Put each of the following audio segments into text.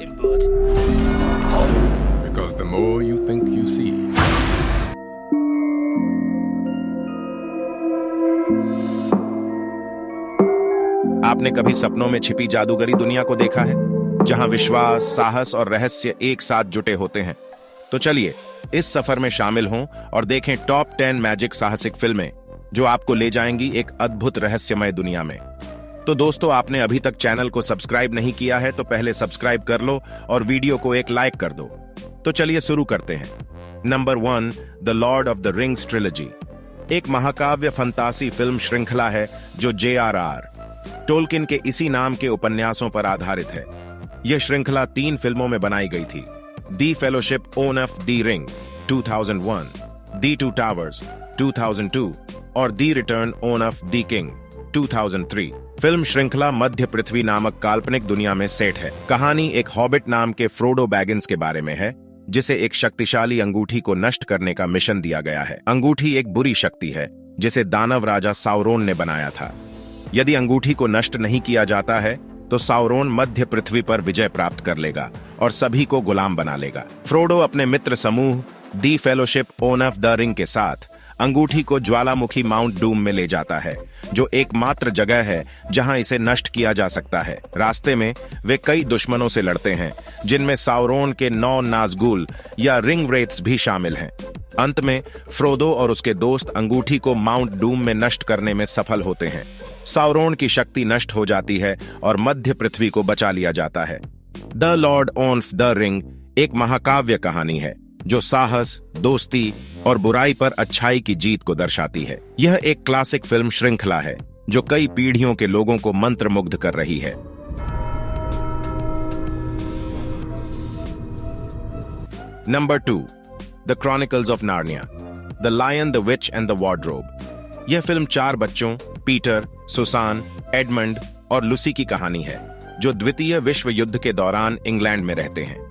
input. Because the more you think you see. आपने कभी सपनों में छिपी जादूगरी दुनिया को देखा है, जहां विश्वास, साहस और रहस्य एक साथ जुटे होते हैं? तो चलिए इस सफर में शामिल हों और देखें टॉप 10 मैजिक साहसिक फिल्में जो आपको ले जाएंगी एक अद्भुत रहस्यमय दुनिया में। तो दोस्तों, आपने अभी तक चैनल को सब्सक्राइब नहीं किया है तो पहले सब्सक्राइब कर लो और वीडियो को एक लाइक कर दो। तो चलिए शुरू करते हैं। Number 1, the Lord of the rings trilogy एक महाकाव्य फंतासी फिल्म श्रृंखला है जो J.R.R. टोल्किन के इसी नाम के उपन्यासों पर आधारित है। यह श्रृंखला 3 फिल्मों में बनाई गई थी: the Fellowship of the Ring 2001, the Two Towers 2002 और the Return of the King 2003। Film श्रृंखला मध्य पृथ्वी नामक काल्पनिक दुनिया में सेट है। कहानी एक हॉबिट नाम के फ्रोडो बैगिंस के बारे में है, जिसे एक शक्तिशाली अंगूठी को नष्ट करने का मिशन दिया गया है। अंगूठी एक बुरी शक्ति है जिसे दानव राजा साउरोन ने बनाया था। यदि अंगूठी को नष्ट नहीं किया जाता है तो साउरोन मध्य पृथ्वी पर विजय प्राप्त कर लेगा और सभी को गुलाम बना लेगा। फ्रोडो अपने मित्र समूह दी फेलोशिप ऑफ द रिंग के साथ अंगूठी को ज्वालामुखी माउंट डूम में ले जाता है, जो एकमात्र जगह है जहां इसे नष्ट किया जा सकता है। रास्ते में वे कई दुश्मनों से lड़ते हैं, जिनमें साउरोन के 9 नाज़गुल या रिंग रेट्स भी शामिल हैं। अंत में फ्रोदो और उसके दोस्त अंगूठी को माउंट डूम में नष्ट करने में सफल होते हैं। साउरोन की शक्ति नष्ट हो जाती है और मध्य पृथ्वी को बचा लिया जाता है। The Lord of the ring एक महाकाव्य कहानी है जो साहस, दोस्ती और बुराई पर अच्छाई की जीत को दर्शाती है। यह एक क्लासिक फिल्म श्रृंखला है जो कई पीढ़ियों के लोगों को मंत्रमुग्ध कर रही है। Number 2, the chronicles of Narnia, the lion, the witch and the wardrobe. यह फिल्म 4 बच्चों पीटर, सुसान, एडमंड और लुसी की कहानी है, जो द्वितीय विश्व युद्ध के दौरान इंग्लैंड में रहते हैं।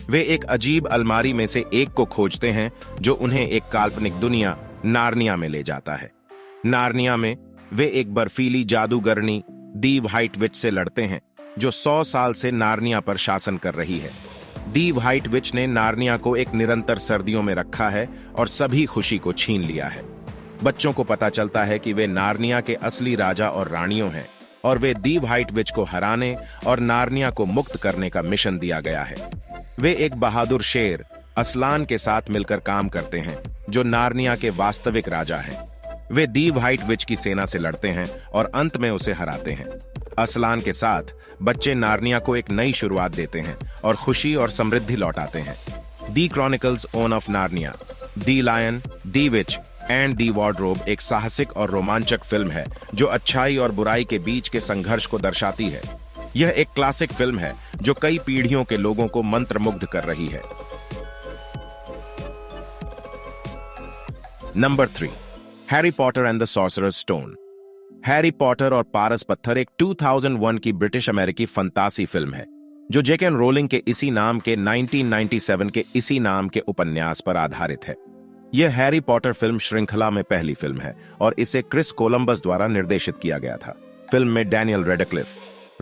वे एक अजीब अलमारी में से एक को खोजते हैं जो उन्हें एक काल्पनिक दुनिया नार्निया में ले जाता है। नार्निया में वे एक बर्फीली जादूगरनी दी व्हाइट विच से लड़ते हैं जो 100 साल से नार्निया पर शासन कर रही है। दी व्हाइट विच ने नार्निया को एक निरंतर सर्दियों में रखा है और सभी खुशी को छीन लिया है। बच्चों को पता चलता है कि वे नार्निया के असली राजा और रानियों हैं और वे दी व्हाइट विच को हराने और नार्निया को मुक्त करने का मिशन दिया गया है। वे एक बहादुर शेर असलान के साथ मिलकर काम करते हैं जो नार्निया के वास्तविक राजा हैं। वे दी व्हाइट विच की सेना से लड़ते हैं और अंत में उसे हराते हैं। असलान के साथ बच्चे नार्निया को एक नई शुरुआत देते हैं और खुशी और समृद्धि लौटाते हैं। The Chronicles of Narnia, the Lion, the Witch and the Wardrobe एक साहसिक और रोमांचक फिल्म है जो अच्छाई और बुराई के बीच के संघर्ष को दर्शाती है। यह एक क्लासिक फिल्म है जो कई पीढ़ियों के लोगों को मंत्रमुग्ध कर रही है। Number 3, Harry Potter and the sorcerers stone. Harry Potter और पारस पत्थर एक 2001 की ब्रिटिश अमेरिकी फंतासी फिल्म है जो J.K. रोलिंग के इसी नाम के 1997 के इसी नाम के उपन्यास पर आधारित है। यह हैरी पॉटर फिल्म श्रृंखला में पहली फिल्म है और इसे क्रिस कोलंबस द्वारा निर्देशित किया गया था। फिल्म में डैनियल रेडक्लिफ,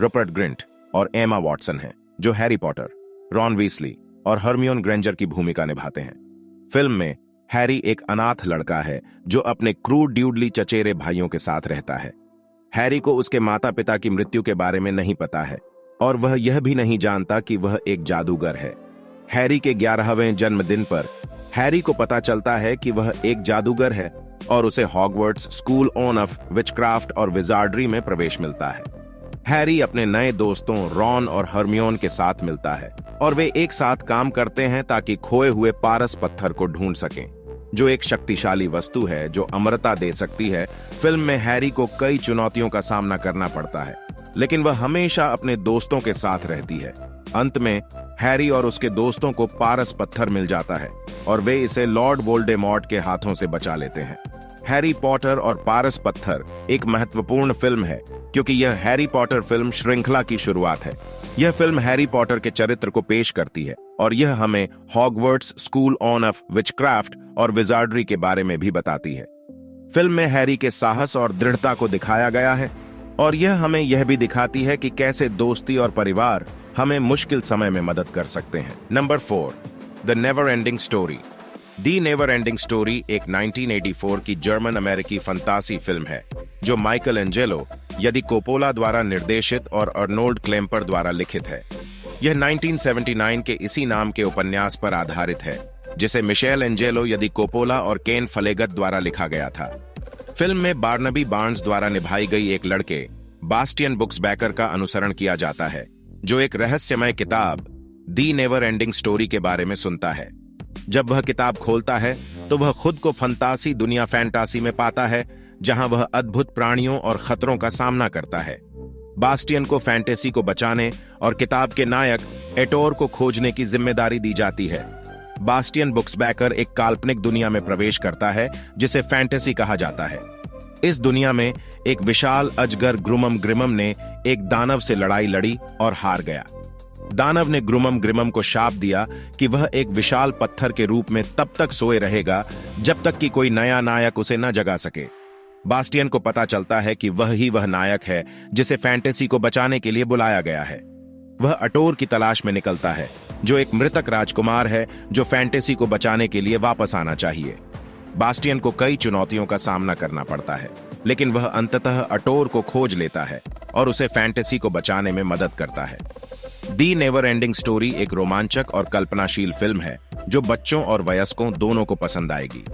रूपर्ट ग्रिंट और एमा वॉटसन हैं, जो हैरी पॉटर, रॉन वीसली और हर्मियोन ग्रेंजर की भूमिका निभाते हैं। फिल्म में हैरी एक अनाथ लड़का है जो अपने क्रूड ड्यूडली चचेरे भाइयों के साथ रहता है। हैरी को उसके माता पिता की मृत्यु के बारे में नहीं पता है और वह यह भी नहीं जानता कि वह एक जादूगर है। हैरी के 11वें जन्मदिन पर हैरी को पता चलता है कि वह एक जादूगर है और उसे हॉगवर्ट्स स्कूल ऑफ विचक्राफ्ट और विजार्डरी में प्रवेश मिलता है। हैरी अपने नए दोस्तों रॉन और हर्मियोन के साथ मिलता है और वे एक साथ काम करते हैं ताकि खोए हुए पारस पत्थर को ढूंढ सकें, जो एक शक्तिशाली वस्तु है जो अमरता दे सकती है। फिल्म में हैरी को कई चुनौतियों का सामना करना पड़ता है, लेकिन वह हमेशा अपने दोस्तों के साथ रहती है। अंत में हैरी और उसके दोस्तों को पारस पत्थर मिल जाता है और वे इसे लॉर्ड वोल्डेमॉर्ट के हाथों से बचा लेते हैं। हैरी पॉटर और पारस पत्थर एक महत्वपूर्ण फिल्म है क्योंकि यह हैरी पॉटर फिल्म श्रृंखला की शुरुआत है। यह फिल्म हैरी पॉटर के चरित्र को पेश करती है और यह हमें हॉगवर्ट्स स्कूल ऑफ विचक्राफ्ट और विजार्डरी के बारे में भी बताती है। फिल्म में हैरी के साहस और दृढ़ता को दिखाया गया है और यह हमें यह भी दिखाती है कि कैसे दोस्ती और परिवार हमें मुश्किल समय में मदद कर सकते हैं। Number 4, the never ending story. The never ending story एक 1984 की जर्मन अमेरिकी फंतासी फिल्म है जो माइकल एंजेलो यदि कोपोला द्वारा निर्देशित और अर्नोल्ड क्लेम्पर द्वारा लिखित है। यह 1979 के इसी नाम के उपन्यास पर आधारित है जिसे मिशेल एंजेलो यदि कोपोला और केन फलेगत द्वारा लिखा गया था। फिल्म में बार्नबी बार्न्स द्वारा निभाई गई एक लड़के बास्टियन बुक्सबैकर का अनुसरण किया जाता है जो एक रहस्यमय किताब दी नेवर एंडिंग स्टोरी के बारे में सुनता है। जब वह किताब खोलता है तो वह खुद को फंतासी दुनिया फैंटासी में पाता है जहां वह अद्भुत प्राणियों और खतरों का सामना करता है। बास्टियन को फैंटेसी को बचाने और किताब के नायक एटोर को खोजने की जिम्मेदारी दी जाती है। बास्टियन बुक्सबैकर एक काल्पनिक दुनिया में प्रवेश करता है जिसे फैंटेसी कहा जाता है। इस दुनिया में एक विशाल अजगर ग्रुमम ग्रिमम ने एक दानव से लड़ाई लड़ी और हार गया। दानव ने ग्रुमम ग्रिमम को शाप दिया कि वह एक विशाल पत्थर के रूप में तब तक सोए रहेगा जब तक कि कोई नया नायक उसे न जगा सके। बास्टियन को पता चलता है कि वह ही वह नायक है जिसे फैंटेसी को बचाने के लिए बुलाया गया है। वह अटोर की तलाश में निकलता है जो एक मृतक राजकुमार है जो फैंटेसी को बचाने के लिए वापस आना चाहिए। बास्टियन को कई चुनौतियों का सामना करना पड़ता है लेकिन वह अंततः अटोर को खोज लेता है और उसे फैंटेसी को बचाने में मदद करता है। दी नेवर एंडिंग स्टोरी एक रोमांचक और कल्पनाशील फिल्म है जो बच्चों और वयस्कों दोनों को पसंद आएगी।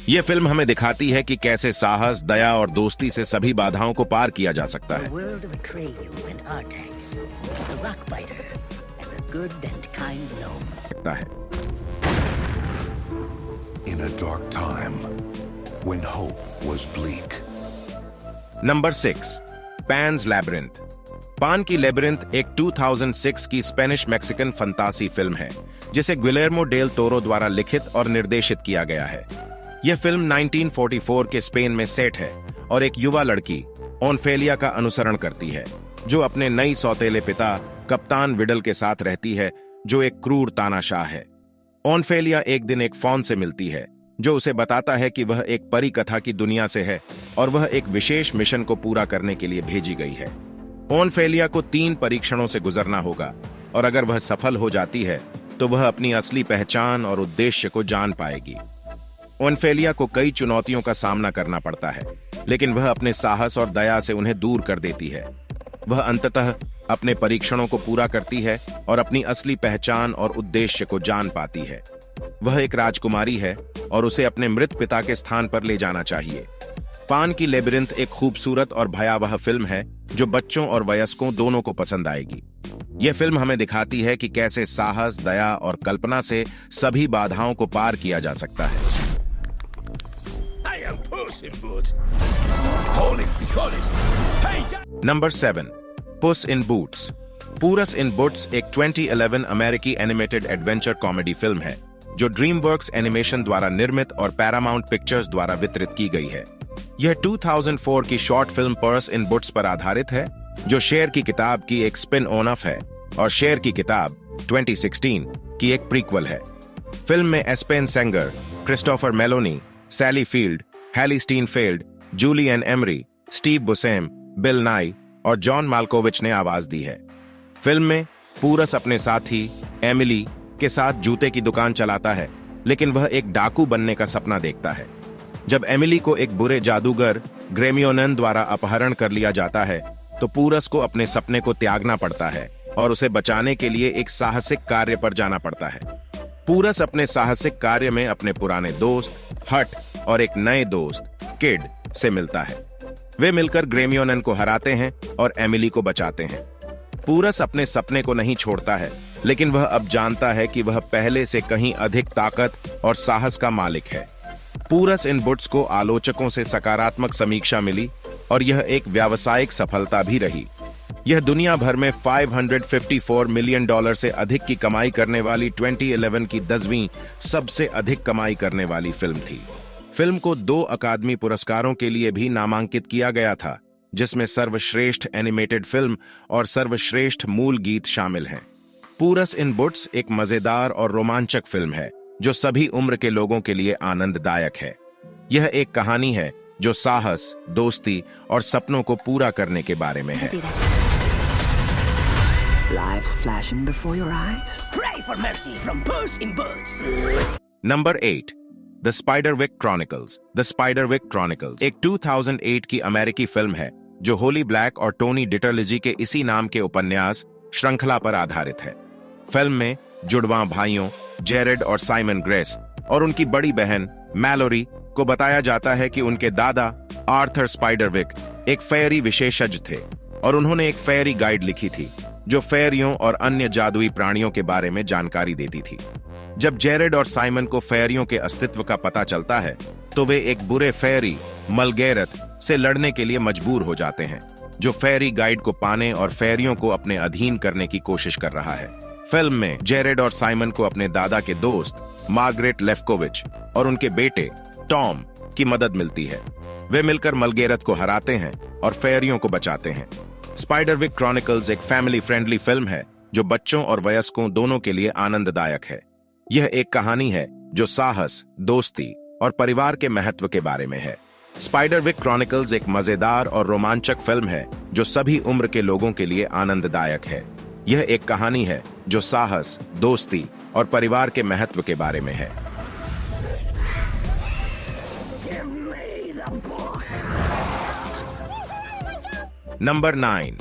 यह फिल्म हमें दिखाती है कि कैसे साहस, दया और दोस्ती से सभी बाधाओं को पार किया जा सकता है। Number 6, pans labyrinth. पान की लेबिरिंथ एक 2006 की स्पेनिश मैक्सिकन फंतासी फिल्म है जिसे गिलेर्मो डेल टोरो द्वारा लिखित और निर्देशित किया गया है। यह फिल्म 1944 के स्पेन में सेट है और एक युवा लड़की ओनफेलिया का अनुसरण करती है जो अपने नई सौतेले पिता कप्तान विडल के साथ रहती है जो एक क्रूर तानाशाह है। ओनफेलिया एक दिन एक फॉन से मिलती है जो उसे बताता है कि वह एक परी कथा की दुनिया से है और वह एक विशेष मिशन को पूरा करने के लिए भेजी गई है। ओनफेलिया को 3 परीक्षणों से गुजरना होगा और अगर वह सफल हो जाती है तो वह अपनी असली पहचान और उद्देश्य को जान पाएगी। ओनफेलिया को कई चुनौतियों का सामना करना पड़ता है लेकिन वह अपने साहस और दया से उन्हें दूर कर देती है। वह अंततः अपने परीक्षणों को पूरा करती है और अपनी असली पहचान और उद्देश्य को जान पाती है। वह एक राजकुमारी है और उसे अपने मृत पिता के स्थान पर ले जाना चाहिए। पान की लेबिरिंथ एक खूबसूरत और भयावह फिल्म है जो बच्चों और वयस्कों दोनों को पसंद आएगी। यह फिल्म हमें दिखाती है कि कैसे साहस, दया और कल्पना से सभी बाधाओं को पार किया जा सकता है। नंबर 7, पुस इन बूट्स। पुस इन बूट्स एक 2011 अमेरिकी एनिमेटेड एडवेंचर कॉमेडी फिल्म है जो ड्रीमवर्क्स एनिमेशन द्वारा निर्मित और पैरामाउंट पिक्चर्स द्वारा वितरित की गई है। यह 2004 की शॉर्ट फिल्म पुस इन बूट्स पर आधारित है जो शेर की किताब की एक स्पिन ऑफ है और शेर की किताब 2016 की एक प्रीक्वल है। फिल्म में Aspen Senger, Christopher Meloni, Sally Field, Hailee Steinfeld, Julian Emery, Steve Buscemi, Bill Nye और जॉन माल्कोविच ने आवाज दी है। फिल्म में पुस अपने साथी एमिली के साथ जूते की दुकान चलाता है लेकिन वह एक डाकू बनने का सपना देखता है। जब एमिली को एक बुरे जादूगर ग्रेमियोनन द्वारा अपहरण कर लिया जाता है तो पुस को अपने सपने को त्यागना पड़ता है और उसे बचाने के लिए एक साहसिक कार्य पर जाना पड़ता है। पुस अपने साहसिक कार्य में अपने पुराने दोस्त हट और एक नए दोस्त किड से मिलता है। वे मिलकर ग्रेमियोनन को हराते हैं और एमिली को बचाते हैं। पुस अपने सपने को नहीं छोड़ता है लेकिन वह अब जानता है कि वह पहले से कहीं अधिक ताकत और साहस का मालिक है। पुस इन बूट्स को आलोचकों से सकारात्मक समीक्षा मिली और यह एक व्यावसायिक सफलता भी रही। यह दुनिया भर में $554 मिलियन से अधिक की कमाई करने वाली 2011 की 10वीं सबसे अधिक कमाई करने वाली फिल्म थी। फिल्म को 2 अकादमी पुरस्कारों के लिए भी नामांकित किया गया था जिसमें सर्वश्रेष्ठ एनिमेटेड फिल्म और सर्वश्रेष्ठ मूल गीत शामिल हैं। पुस इन बूट्स एक मजेदार और रोमांचक फिल्म है जो सभी उम्र के लोगों के लिए आनंददायक है। यह एक कहानी है जो साहस, दोस्ती और सपनों को पूरा करने के बारे में है। lives flashing before your eyes. Pray for mercy from Puss in Boots. Number 8 the Spiderwick Chronicles. The Spiderwick Chronicles एक 2008 की अमेरिकी फिल्म है जो होली ब्लैक और टोनी डिटरलिजी के इसी नाम के उपन्यास श्रृंखला पर आधारित है। फिल्म में जुड़वां भाइयों जेरेड और साइमन ग्रेस और उनकी बड़ी बहन मैलोरी को बताया जाता है कि उनके दादा आर्थर स्पाइडरविक एक फेयरी विशेषज्ञ थे और उन्होंने एक फेयरी गाइड लिखी थी जो फेयरियों और अन्य जादुई प्राणियों के बारे में जानकारी देती थी। जब जेरेड और साइमन को फेयरियों के अस्तित्व का पता चलता है तो वे एक बुरे फेयरी मलगेरथ से लड़ने के लिए मजबूर हो जाते हैं जो फेयरी गाइड को पाने और फेयरियों को अपने अधीन करने की कोशिश कर रहा है। फिल्म में जेरेड और साइमन को अपने दादा के दोस्त मार्गरेट लेफ्कोविच और उनके बेटे टॉम की मदद मिलती है। वे मिलकर मलगेरथ को हराते हैं और फेयरियों को बचाते हैं। स्पाइडरविक क्रॉनिकल्स एक फैमिली फ्रेंडली फिल्म है जो बच्चों और वयस्कों दोनों के लिए आनंददायक है। यह एक कहानी है जो साहस, दोस्ती और परिवार के महत्व के बारे में है। स्पाइडरविक क्रॉनिकल्स एक मजेदार और रोमांचक फिल्म है जो सभी उम्र के लोगों के लिए आनंददायक है। यह एक कहानी है जो साहस, दोस्ती और परिवार के महत्व के बारे में है। Number 9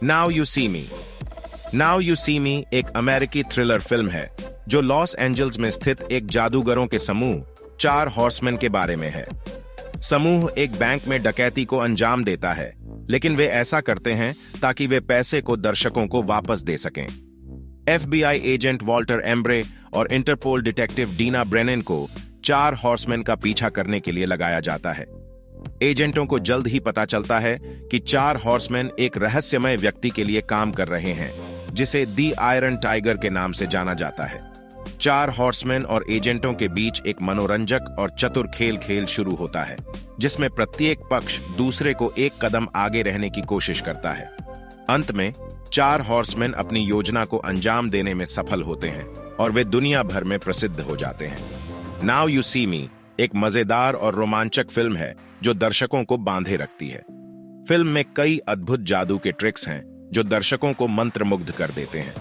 Now You See Me. Now You See Me एक अमेरिकी थ्रिलर फिल्म है जो लॉस एंजल्स में स्थित एक जादूगरों के समूह 4 हॉर्समैन के बारे में है। समूह एक बैंक में डकैती को अंजाम देता है, लेकिन वे ऐसा करते हैं ताकि वे पैसे को दर्शकों को वापस दे सकें। FBI एजेंट वॉल्टर एम्ब्रे और इंटरपोल डिटेक्टिव डीना ब्रेनन को 4 हॉर्समैन का पीछा करने के लिए लगाया जाता है। एजेंटों को जल्द ही पता चलता है कि 4 हॉर्समैन एक रहस्यमय व्यक्ति के लिए काम कर रहे हैं जिसे दी आयरन टाइगर के नाम से जाना जाता है। 4 हॉर्समैन और एजेंटों के बीच एक मनोरंजक और चतुर खेल शुरू होता है जिसमें प्रत्येक पक्ष दूसरे को एक कदम आगे रहने की कोशिश करता है। अंत में 4 हॉर्समैन अपनी योजना को अंजाम देने में सफल होते हैं और वे दुनिया भर में प्रसिद्ध हो जाते हैं। नाउ यू सी मी एक मजेदार और रोमांचक फिल्म है जो दर्शकों को बांधे रखती है। फिल्म में कई अद्भुत जादू के ट्रिक्स हैं जो दर्शकों को मंत्रमुग्ध कर देते हैं।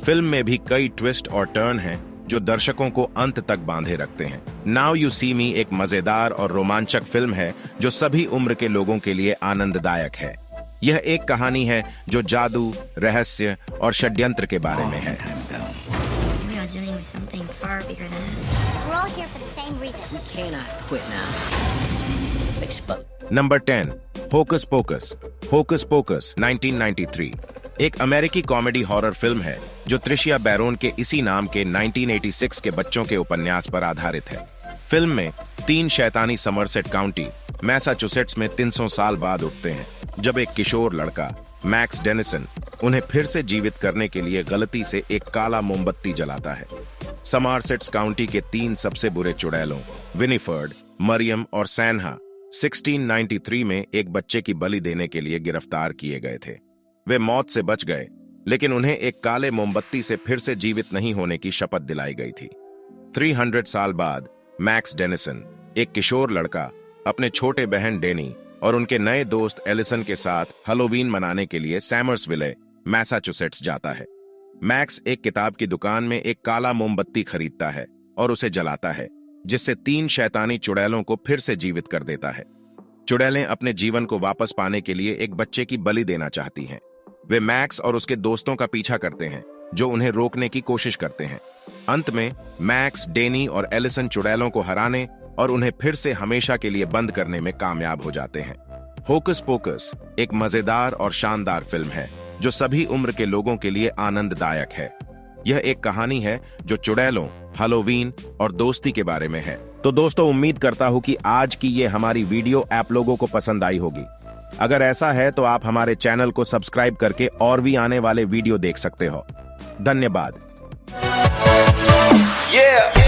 फिल्म में भी कई ट्विस्ट और टर्न हैं जो दर्शकों को अंत तक बांधे रखते हैं। नाउ यू सी मी एक मजेदार और रोमांचक फिल्म है जो सभी उम्र के लोगों के लिए आनंददायक है। यह एक कहानी है जो जादू, रहस्य और षड्यंत्र के बारे में है। Dealing with something far bigger than us. We're all here for the same reason. We cannot quit now. Explode. Number 10 hocus focus. Hocus focus 1993 एक अमेरिकी कॉमेडी हॉरर फिल्म है जो त्रिशिया बैरोन के इसी नाम के 1986 के बच्चों के उपन्यास पर आधारित है। फिल्म में 3 शैतानी समरसेट काउंटी मैसाचुसेट्स में 300 साल बाद उठते हैं जब एक किशोर लड़का मैक्स डेनिसन उन्हें फिर से जीवित करने के लिए गलती से एक काला मोमबत्ती जलाता है। समरसेट्स काउंटी के 3 सबसे बुरे चुड़ैलों विनिफर्ड, मरियम और सैनहा 1693 में एक बच्चे की बलि देने के लिए गिरफ्तार किए गए थे। वे मौत से बच गए, लेकिन उन्हें एक काले मोमबत्ती से फिर से जीवित नहीं होने की शपथ दिलाई गई थी। 300 साल बाद मैक्स डेनिसन एक किशोर लड़का अपने छोटे बहन डेनी और उनके नए दोस्त एलिसन के साथ हैलोवीन मनाने के लिए सैमर्सविले, मैसाचुसेट्स जाता है। मैक्स एक किताब की दुकान में एक काला मोमबत्ती खरीदता है और उसे जलाता है, जिससे 3 शैतानी चुड़ैलों को फिर से जीवित कर देता है। चुड़ैलें अपने जीवन को वापस पाने के लिए एक बच्चे की बलि देना चाहती हैं। वे मैक्स और उसके दोस्तों का पीछा करते हैं जो उन्हें रोकने की कोशिश करते हैं। अंत में मैक्स, डेनी और एलिसन चुड़ैलों को हराने और उन्हें फिर से हमेशा के लिए बंद करने में कामयाब हो जाते हैं। होकस पोकस एक मजेदार और शानदार फिल्म है जो सभी उम्र के लोगों के लिए आनंददायक है। यह एक कहानी है जो चुड़ैलों, हैलोवीन और दोस्ती के बारे में है। तो दोस्तों, उम्मीद करता हूं कि आज की ये हमारी वीडियो आप लोगों को पसंद आई होगी। अगर ऐसा है तो आप हमारे चैनल को सब्सक्राइब करके और भी आने वाले वीडियो देख सकते हो। धन्यवाद।